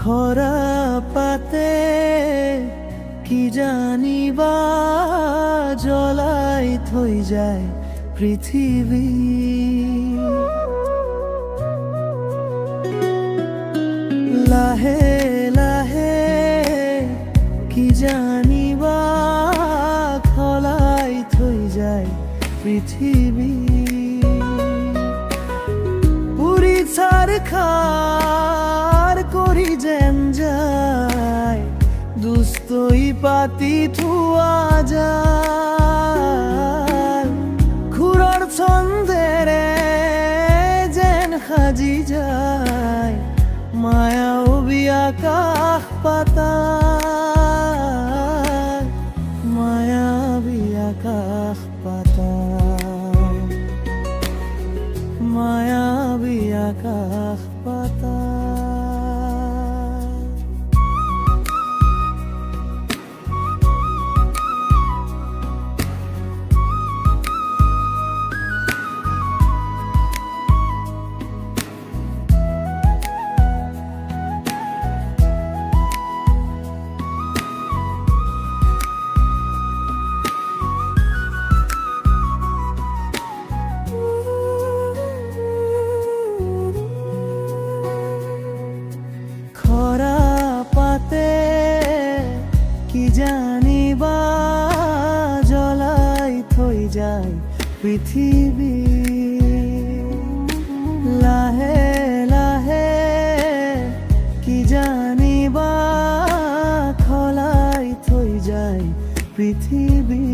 খৰা পাতে কি জানিবা জ্বলাই থৈ যায় পৃথিৱী। লাহে লাহে কি জানিবা খলাই থৈ যায় পৃথিৱী। পুৰি ছাৰখাৰ কৰি যেন যায় দুষ্টই পাতি থোৱা যায়। খুৰৰ ছন্দেৰে যেন সাজি যায় মায়াবী আকাশ পাতাল, মায়াবী আকাশ পাতাল, মায়াবী আকাশ পাতাল। খরা পাতে কি জানিবা জ্বলাই থৈ যায় পৃথিৱী। লাহে লাহে কি জানিবা খলাই থৈ যায় পৃথিৱী।